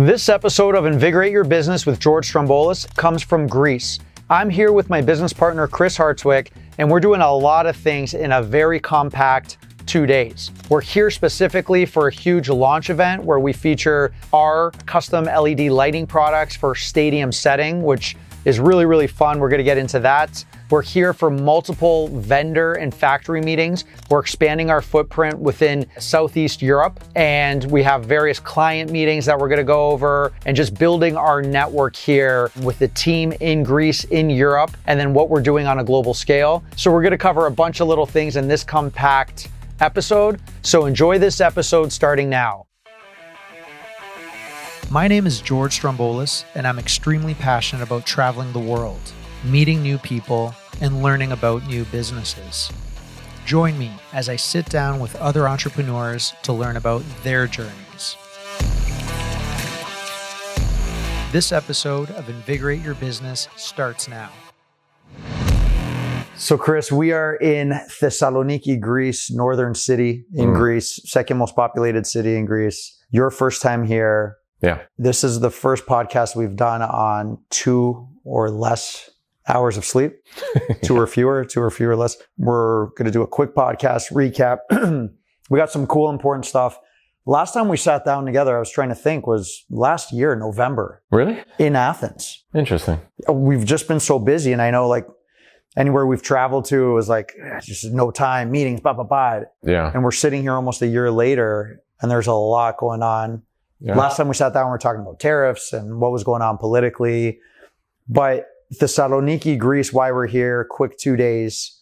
This episode of Invigorate Your Business with George Stroumboulis comes from Greece. I'm here with my business partner, Chris Hartswick, and we're doing a lot of things in a very compact 2 days. We're here specifically for a huge launch event where we feature our custom LED lighting products for stadium setting, which is really, really fun. We're gonna get into that. We're here for multiple vendor and factory meetings. We're expanding our footprint within Southeast Europe, and we have various client meetings that we're gonna go over and just building our network here with the team in Greece, in Europe, and then what we're doing on a global scale. So we're gonna cover a bunch of little things in this compact episode. So enjoy this episode starting now. My name is George Stroumboulis, and I'm extremely passionate about traveling the world, meeting new people, and learning about new businesses. Join me as I sit down with other entrepreneurs to learn about their journeys. This episode of Invigorate Your Business starts now. So Chris, we are in Thessaloniki, Greece, northern city in Greece, second most populated city in Greece. Your first time here. Yeah. This is the first podcast we've done on 2 or less hours of sleep, two or fewer less. We're going to do a quick podcast recap. We got some cool, important stuff. Last time we sat down together, I was trying to think, was last year, November. Really? In Athens. Interesting. We've just been so busy, and I know like anywhere we've traveled to, it was like, just no time, meetings, blah, blah, blah. Yeah. And we're sitting here almost a year later, and there's a lot going on. Yeah. Last time we sat down, we were talking about tariffs and what was going on politically. But Thessaloniki, Greece, why we're here, quick 2 days.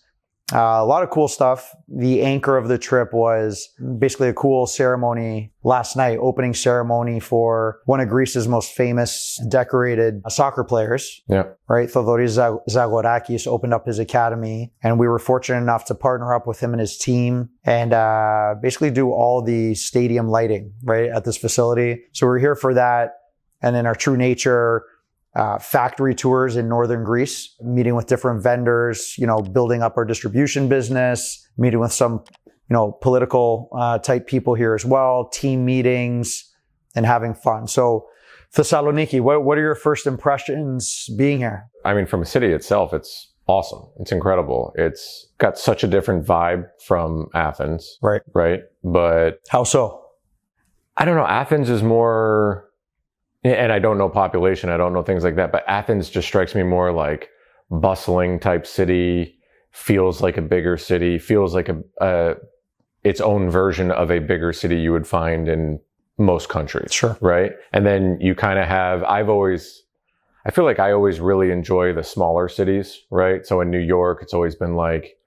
A lot of cool stuff. The anchor of the trip was basically a cool ceremony last night, opening ceremony for one of Greece's most famous decorated soccer players. Yeah. Right? Theodoris Zagorakis opened up his academy, and we were fortunate enough to partner up with him and his team and basically do all the stadium lighting, right, at this facility. So we're here for that. And then our True Nature factory tours in northern Greece, meeting with different vendors, building up our distribution business, meeting with some, political type people here as well, team meetings, and having fun. So Thessaloniki, what are your first impressions being here? I mean, from a city itself, it's awesome. It's incredible. It's got such a different vibe from Athens. Right. Right. But how so? I don't know. Athens is more... And I don't know population, I don't know things like that, but Athens just strikes me more like bustling type city, feels like a bigger city, feels like its own version of a bigger city you would find in most countries. Sure. Right? And then you kind of have, I feel like I always really enjoy the smaller cities, right? So in New York, it's always been like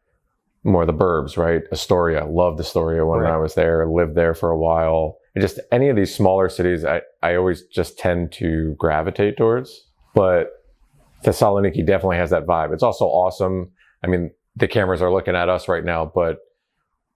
more the burbs, right? Astoria, loved Astoria when I was there, lived there for a while. Just any of these smaller cities, I always just tend to gravitate towards. But Thessaloniki definitely has that vibe. It's also awesome. I mean, the cameras are looking at us right now, but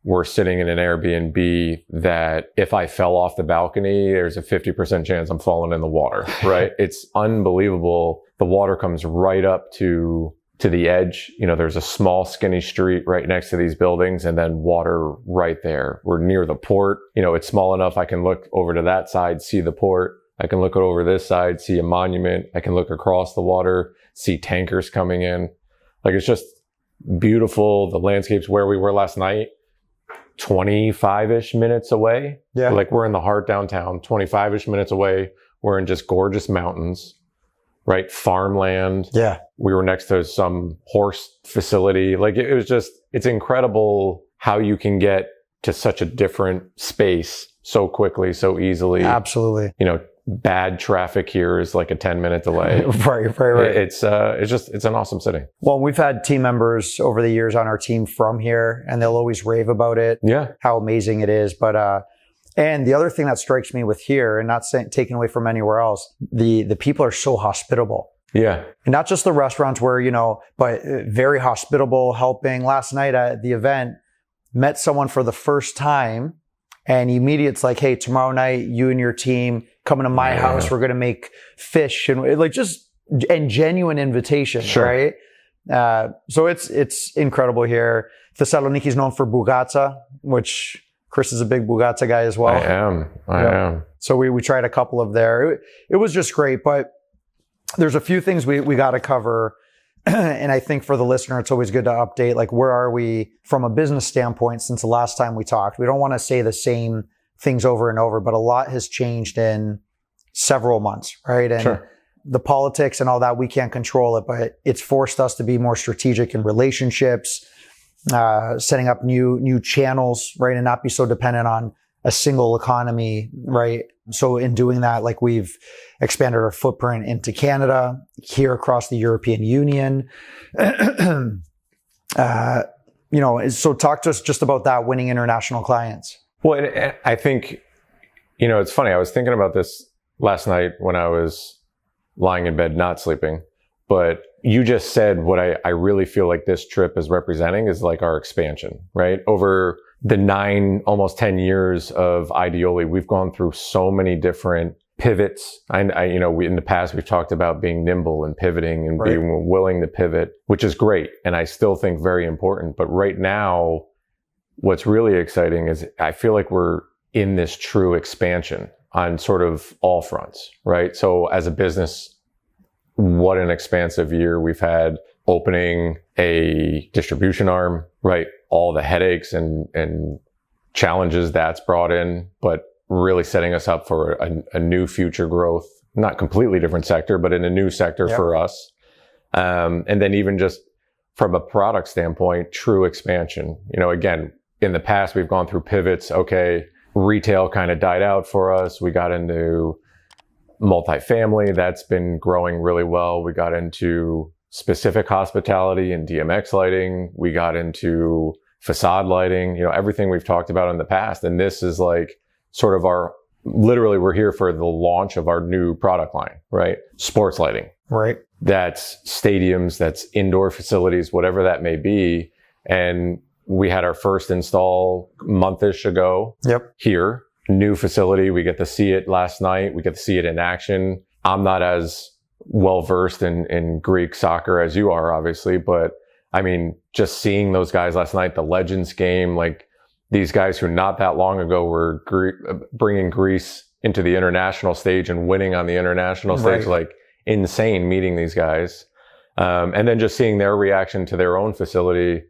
we're sitting in an Airbnb that if I fell off the balcony, there's a 50% chance I'm falling in the water, right? It's unbelievable. The water comes right up to the edge. There's a small skinny street right next to these buildings and then water right there. We're near the port. It's small enough. I can look over to that side, see the port. I can look over this side, see a monument. I can look across the water, see tankers coming in. Like, it's just beautiful. The landscapes where we were last night, 25-ish minutes away. Yeah. Like, we're in the heart downtown, 25-ish minutes away. We're in just gorgeous mountains. Right? Farmland. Yeah. We were next to some horse facility. Like, it was just, it's incredible how you can get to such a different space so quickly, so easily. Absolutely. Bad traffic here is like a 10-minute delay. Right. It's an awesome city. Well, we've had team members over the years on our team from here, and they'll always rave about it. Yeah. How amazing it is. But, and the other thing that strikes me with here, and not taken away from anywhere else, the people are so hospitable. Yeah. And not just the restaurants where, but very hospitable, helping. Last night at the event, met someone for the first time, and immediately it's like, hey, tomorrow night, you and your team coming to my house, we're going to make fish, and like just and genuine invitation, right? So it's incredible here. Thessaloniki is known for bougatsa, which Chris is a big Bugatti guy as well. I am. So we tried a couple of there. It was just great, but there's a few things we got to cover. And I think for the listener, it's always good to update, like, where are we from a business standpoint since the last time we talked? We don't want to say the same things over and over, but a lot has changed in several months, right? And Sure. The politics and all that, we can't control it, but it's forced us to be more strategic in relationships, setting up new channels, right? And not be so dependent on a single economy, right? So in doing that, like, we've expanded our footprint into Canada, here across the European Union. So talk to us just about that, winning international clients. Well, and I think, it's funny. I was thinking about this last night when I was lying in bed, not sleeping. But you just said what I really feel like this trip is representing is like our expansion, right? Over the 9, almost 10 years of Ideoli, we've gone through so many different pivots. In the past, we've talked about being nimble and pivoting and being willing to pivot, which is great. And I still think very important. But right now, what's really exciting is I feel like we're in this true expansion on sort of all fronts, right? So as a business, what an expansive year we've had, opening a distribution arm, right? All the headaches and challenges that's brought in, but really setting us up for a new future growth, not completely different sector, but in a new sector for us. And then even just from a product standpoint, true expansion. Again, in the past, we've gone through pivots. Okay, retail kind of died out for us. We got into multifamily. That's been growing really well. We got into specific hospitality and DMX lighting. We got into facade lighting, everything we've talked about in the past. And this is like sort of literally we're here for the launch of our new product line, right? Sports lighting. Right. That's stadiums, that's indoor facilities, whatever that may be. And we had our first install month-ish ago here. New facility. We get to see it last night. We get to see it in action. I'm not as well versed in Greek soccer as you are, obviously, but I mean, just seeing those guys last night, the Legends game, like these guys who not that long ago were bringing Greece into the international stage and winning on the international stage, like insane meeting these guys. And then just seeing their reaction to their own facility,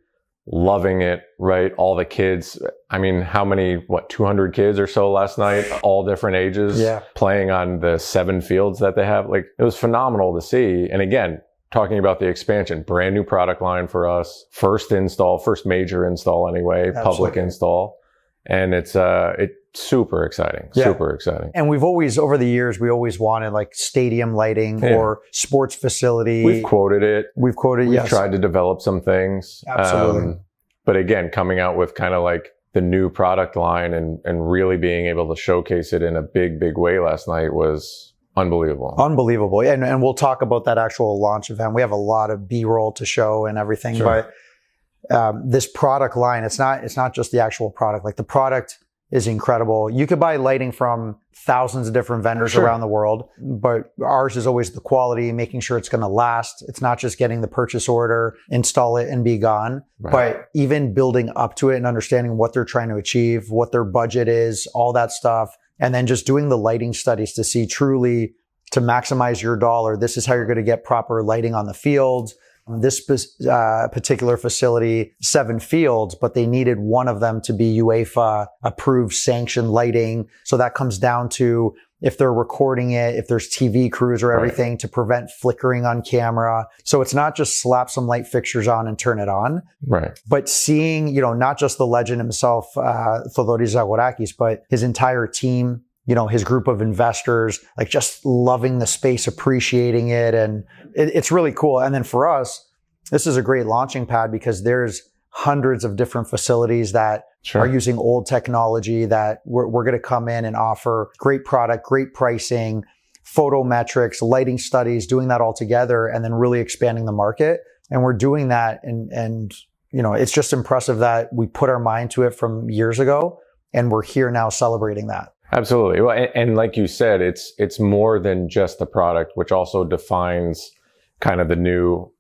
loving it, right? All the kids. I mean, how many, 200 kids or so last night, all different ages, playing on the 7 fields that they have. Like, it was phenomenal to see. And again, talking about the expansion, brand new product line for us, first major install anyway, public install. And it's super exciting, super exciting. And over the years, we always wanted like stadium lighting or sports facility. We've quoted, We've tried to develop some things. Absolutely. But again, coming out with kind of like the new product line and really being able to showcase it in a big, big way last night was unbelievable. And we'll talk about that actual launch event. We have a lot of B-roll to show and everything, but this product line, it's not just the actual product. Like, the product is incredible. You could buy lighting from thousands of different vendors around the world, but ours is always the quality, making sure it's going to last. It's not just getting the purchase order, install it and be gone, but even building up to it and understanding what they're trying to achieve, what their budget is, all that stuff. And then just doing the lighting studies to see truly, to maximize your dollar, this is how you're going to get proper lighting on the field. This particular facility, 7 fields, but they needed one of them to be UEFA approved, sanctioned lighting. So that comes down to, if they're recording it, if there's TV crews or everything, to prevent flickering on camera. So it's not just slap some light fixtures on and turn it on. Right. But seeing, not just the legend himself, Theodoris Zagorakis, but his entire team, his group of investors, like, just loving the space, appreciating it. And it's really cool. And then for us, this is a great launching pad because there's hundreds of different facilities that are using old technology that we're going to come in and offer great product, great pricing, photometrics, lighting studies, doing that all together, and then really expanding the market. And we're doing that. And it's just impressive that we put our mind to it from years ago, and we're here now celebrating that. Absolutely. Well, and like you said, it's more than just the product, which also defines kind of the new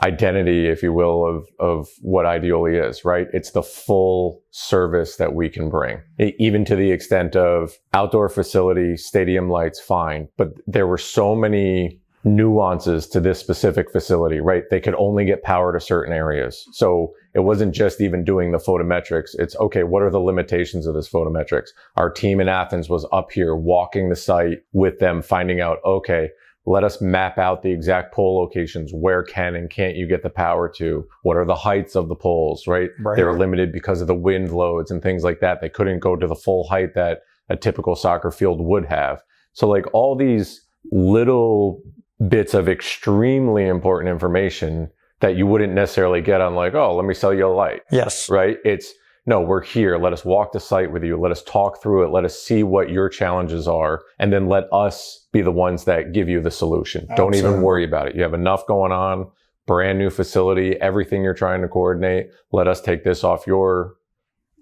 identity, if you will, of what Ideoli is, right? It's the full service that we can bring, even to the extent of outdoor facility, stadium lights, fine. But there were so many nuances to this specific facility, right? They could only get power to certain areas. So it wasn't just even doing the photometrics. It's, okay, what are the limitations of this photometrics? Our team in Athens was up here walking the site with them, finding out, okay, let us map out the exact pole locations. Where can and can't you get the power to? What are the heights of the poles, right? They were limited because of the wind loads and things like that. They couldn't go to the full height that a typical soccer field would have. So like all these little bits of extremely important information that you wouldn't necessarily get on like, oh, let me sell you a light. Yes. Right? It's, no, we're here. Let us walk the site with you. Let us talk through it. Let us see what your challenges are. And then let us be the ones that give you the solution. Absolutely. Don't even worry about it. You have enough going on, brand new facility, everything you're trying to coordinate. Let us take this off your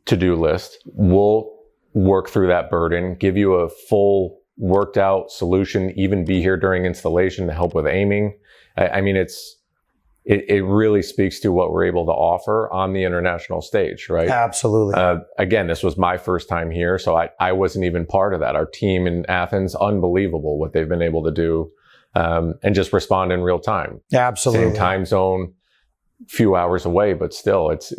to-do list. We'll work through that burden, give you a full worked out solution, even be here during installation to help with aiming. I mean, it really speaks to what we're able to offer on the international stage, right? Absolutely. Again, this was my first time here, so I wasn't even part of that. Our team in Athens, unbelievable what they've been able to do, and just respond in real time. Absolutely. Same time zone, few hours away, but still, it's,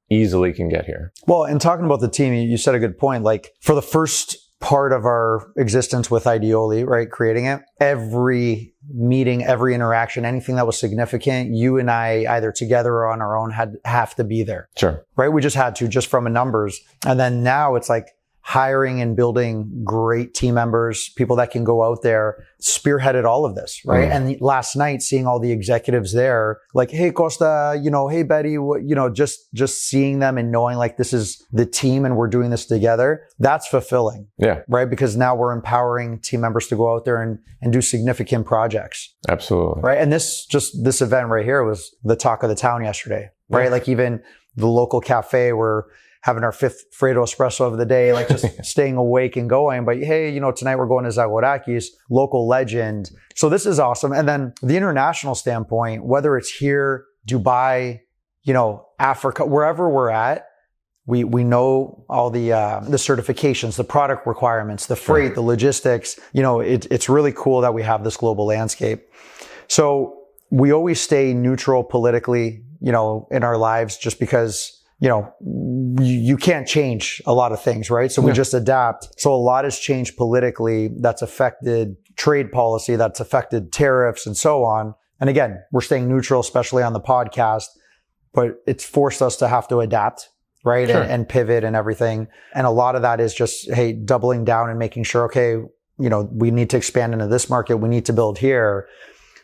easily can get here. Well, and talking about the team, you said a good point. Like for the first part of our existence with Ideoli, right? Creating it, every meeting, every interaction, anything that was significant, you and I either together or on our own have to be there. Sure. Right? We just had to, just from a numbers. And then now it's like hiring and building great team members, people that can go out there, spearheaded all of this, right? And last night, seeing all the executives there, like, hey, Costa, hey, Betty, just seeing them and knowing like this is the team and we're doing this together, that's fulfilling. Yeah. Right? Because now we're empowering team members to go out there and do significant projects. Absolutely. Right? And this event right here was the talk of the town yesterday, right? Like even the local cafe where having our 5th Fredo espresso of the day, like just staying awake and going. But hey, tonight we're going to Zagorakis, local legend. So this is awesome. And then the international standpoint, whether it's here, Dubai, Africa, wherever we're at, we know all the certifications, the product requirements, the freight, the logistics. It's really cool that we have this global landscape. So we always stay neutral politically, in our lives, just because you can't change a lot of things, right? So we just adapt. So a lot has changed politically that's affected trade policy, that's affected tariffs and so on. And again, we're staying neutral, especially on the podcast, but it's forced us to have to adapt, right? Sure. And pivot and everything. And a lot of that is just, hey, doubling down and making sure, okay, we need to expand into this market. We need to build here.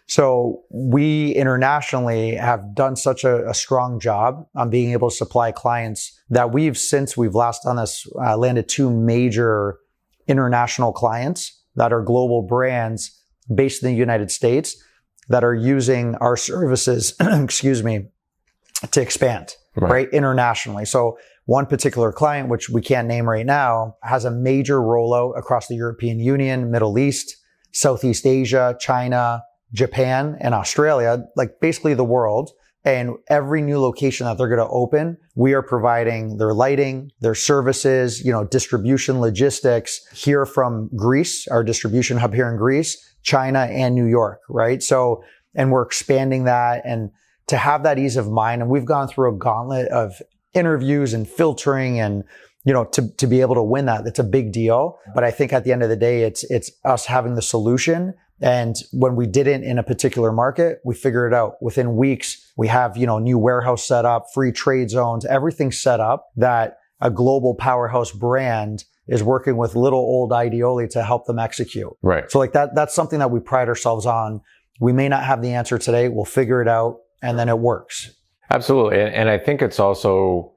So we internationally have done such a strong job on being able to supply clients that since we've last done this, landed 2 major international clients that are global brands based in the United States that are using our services, to expand, right? Internationally. So one particular client, which we can't name right now, has a major rollout across the European Union, Middle East, Southeast Asia, China, Japan, and Australia, like basically the world. And every new location that they're going to open, we are providing their lighting, their services, distribution, logistics here from Greece, our distribution hub here in Greece, China, and New York, right? So, and we're expanding that, and to have that ease of mind. And we've gone through a gauntlet of interviews and filtering and, to be able to win that, that's a big deal. But I think at the end of the day, it's us having the solution. And when we didn't in a particular market, we figured it out. Within weeks, we have, new warehouse set up, free trade zones, everything set up that a global powerhouse brand is working with little old Ideoli to help them execute. Right. So like that's something that we pride ourselves on. We may not have the answer today. We'll figure it out, and then it works. Absolutely. And I think it's also,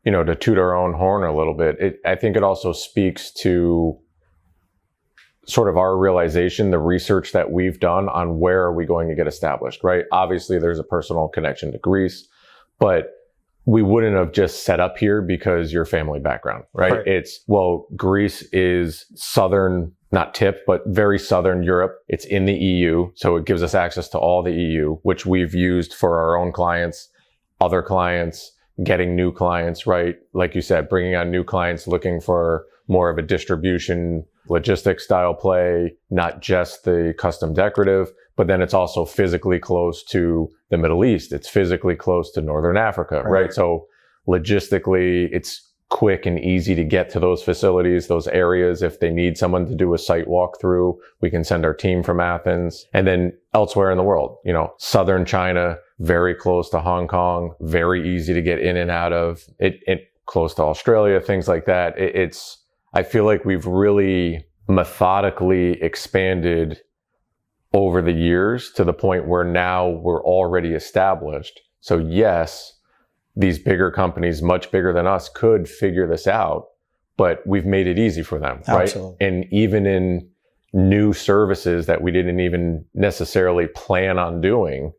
to toot our own horn a little bit, I think it also speaks to sort of our realization, the research that we've done on where are we going to get established, right? Obviously, there's a personal connection to Greece, but we wouldn't have just set up here because your family background, right? It's, Greece is southern not tip, but very southern Europe. It's in the EU. So it gives us access to all the EU, which we've used for our own clients, other clients, getting new clients, right? Like you said, bringing on new clients, looking for more of a distribution, logistics style play, not just the custom decorative, but then it's also physically close to the Middle East. It's physically close to Northern Africa, right? So logistically, it's quick and easy to get to those facilities, those areas. If they need someone to do a site walkthrough, we can send our team from Athens. And then elsewhere in the world, you know, southern China, very close to Hong Kong, very easy to get in and out of it, close to Australia, things like that. I feel like we've really methodically expanded over the years to the point where now we're already established. So yes, these bigger companies, much bigger than us, could figure this out, but we've made it easy for them, right? Absolutely. And even in new services that we didn't even necessarily plan on doing,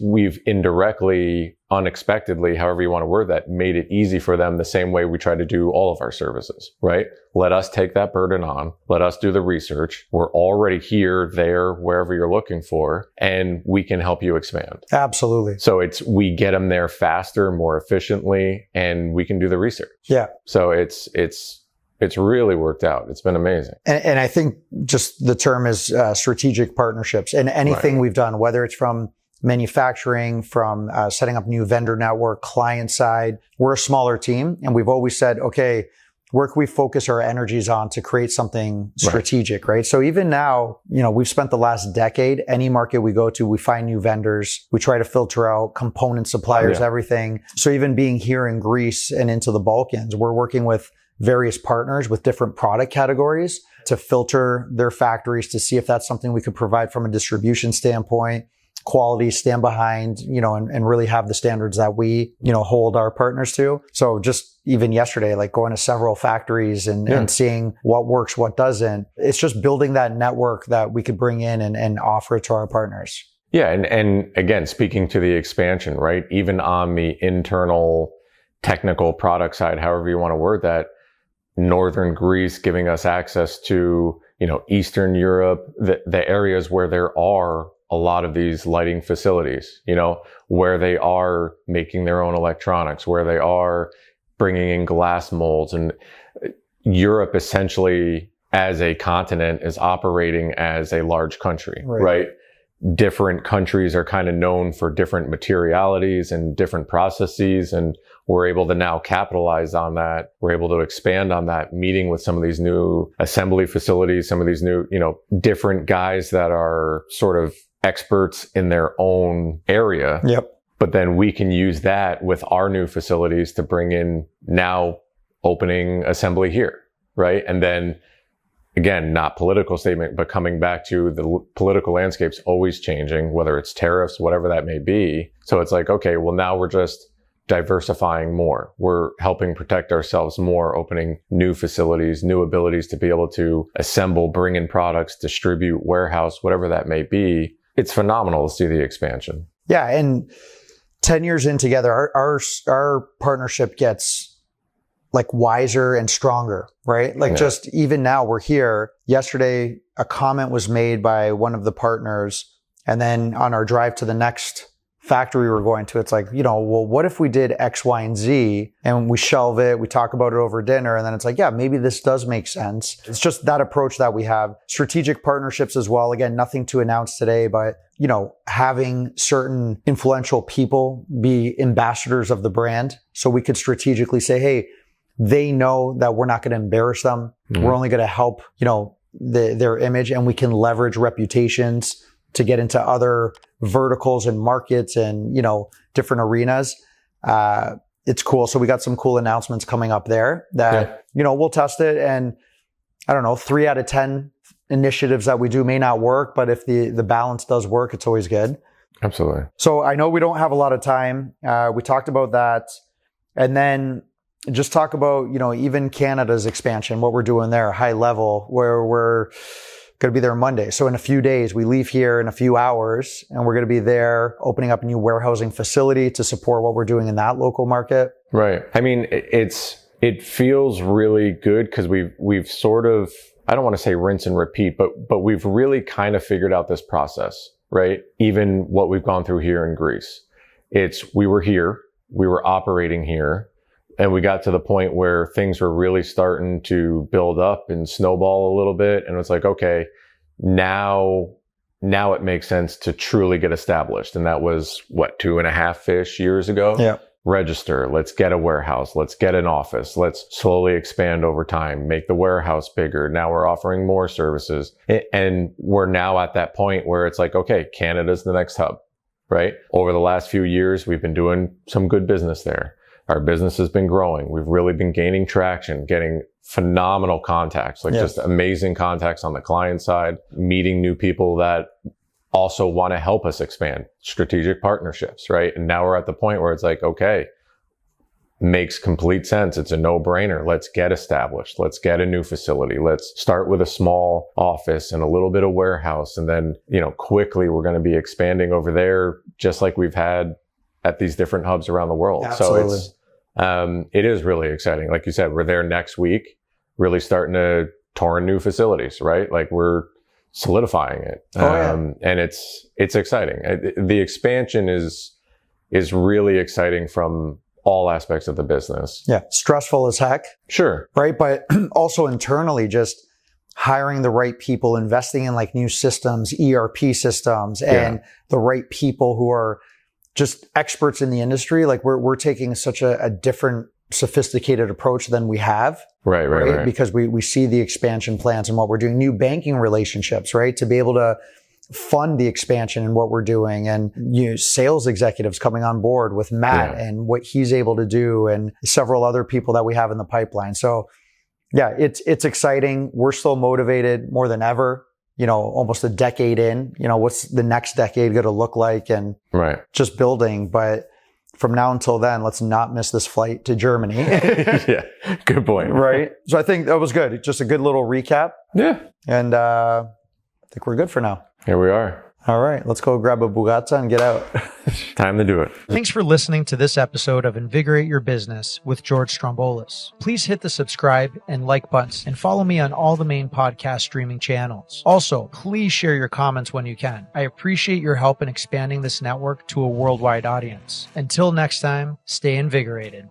we've indirectly, unexpectedly, however you want to word that, made it easy for them the same way we try to do all of our services, right? Let us take that burden on. Let us do the research. We're already here, there, wherever you're looking for, and we can help you expand. Absolutely. So we get them there faster, more efficiently, and we can do the research. Yeah. So it's really worked out. It's been amazing. And I think just the term is strategic partnerships. And anything we've done, whether it's from manufacturing, from setting up new vendor network, client side, we're a smaller team. And we've always said, okay, where can we focus our energies on to create something strategic, right? So even now, you know, we've spent the last decade, any market we go to, we find new vendors. We try to filter out component suppliers, everything. So even being here in Greece and into the Balkans, we're working with various partners with different product categories to filter their factories to see if that's something we could provide from a distribution standpoint, quality, stand behind, you know, and really have the standards that we, you know, hold our partners to. So just even yesterday, like going to several factories and seeing what works, what doesn't, it's just building that network that we could bring in and offer to our partners. Yeah. And again, speaking to the expansion, right? Even on the internal technical product side, however you want to word that, Northern Greece giving us access to, you know, Eastern Europe, the areas where there are a lot of these lighting facilities, you know, where they are making their own electronics, where they are bringing in glass molds. And Europe essentially as a continent is operating as a large country, right? Different countries are kind of known for different materialities and different processes. And we're able to now capitalize on that. We're able to expand on that, meeting with some of these new assembly facilities, some of these new, you know, different guys that are sort of experts in their own area. But then we can use that with our new facilities to bring in now opening assembly here, right? And then again, not political statement, but coming back to the political landscape's always changing, whether it's tariffs, whatever that may be. So it's like, okay, well now we're just diversifying more. We're helping protect ourselves more, opening new facilities, new abilities to be able to assemble, bring in products, distribute, warehouse, whatever that may be. It's phenomenal to see the expansion. Yeah. And 10 years in together, our partnership gets like wiser and stronger, right? Like just even now we're here. Yesterday, a comment was made by one of the partners. And then on our drive to the next factory we're going to, it's like, you know, well, what if we did X, Y, and Z and we shelve it, we talk about it over dinner, and then it's like, yeah, maybe this does make sense. It's just that approach that we have. Strategic partnerships as well. Again, nothing to announce today, but, you know, having certain influential people be ambassadors of the brand. So we could strategically say, hey, they know that we're not going to embarrass them. We're only going to help, you know, their image, and we can leverage reputations to get into other verticals and markets and, you know, different arenas. It's cool. So we got some cool announcements coming up there that, you know, we'll test it. And I don't know, 3 out of 10 initiatives that we do may not work, but if the balance does work, it's always good. Absolutely. So I know we don't have a lot of time. We talked about that. And then just talk about, you know, even Canada's expansion, what we're doing there, high level, where we're going to be there Monday. So in a few days, we leave here in a few hours, and we're going to be there opening up a new warehousing facility to support what we're doing in that local market. Right. I mean, it feels really good because we've sort of, I don't want to say rinse and repeat, but we've really kind of figured out this process, right? Even what we've gone through here in Greece. We were here, we were operating here, and we got to the point where things were really starting to build up and snowball a little bit. And it's like, okay, now it makes sense to truly get established. And that was 2.5-ish years ago. Yeah. Register. Let's get a warehouse. Let's get an office. Let's slowly expand over time, make the warehouse bigger. Now we're offering more services. And we're now at that point where it's like, okay, Canada's the next hub, right? Over the last few years, we've been doing some good business there. Our business has been growing. We've really been gaining traction, getting phenomenal contacts, just amazing contacts on the client side, meeting new people that also want to help us expand, strategic partnerships, right? And now we're at the point where it's like, okay, makes complete sense. It's a no-brainer. Let's get established. Let's get a new facility. Let's start with a small office and a little bit of warehouse. And then, quickly we're going to be expanding over there, just like we've had at these different hubs around the world. Absolutely. So it is really exciting. Like you said, we're there next week, really starting to tour in new facilities, right? Like we're solidifying it. And it's exciting. The expansion is really exciting from all aspects of the business. Yeah. Stressful as heck. Sure. Right. But also internally, just hiring the right people, investing in new systems, ERP systems, and the right people who are just experts in the industry. We're taking such a different, sophisticated approach than we have. Right. Because we see the expansion plans and what we're doing, new banking relationships, right? To be able to fund the expansion and what we're doing, and sales executives coming on board with Matt and what he's able to do, and several other people that we have in the pipeline. So yeah, it's exciting. We're still motivated more than ever, almost a decade in, what's the next decade going to look like, and just building. But from now until then, let's not miss this flight to Germany. Yeah, good point. Right. So I think that was good. Just a good little recap. Yeah. And I think we're good for now. Here we are. All right. Let's go grab a Bugatti and get out. Time to do it. Thanks for listening to this episode of Invigorate Your Business with George Stroumboulis. Please hit the subscribe and like buttons and follow me on all the main podcast streaming channels. Also, please share your comments when you can. I appreciate your help in expanding this network to a worldwide audience. Until next time, stay invigorated.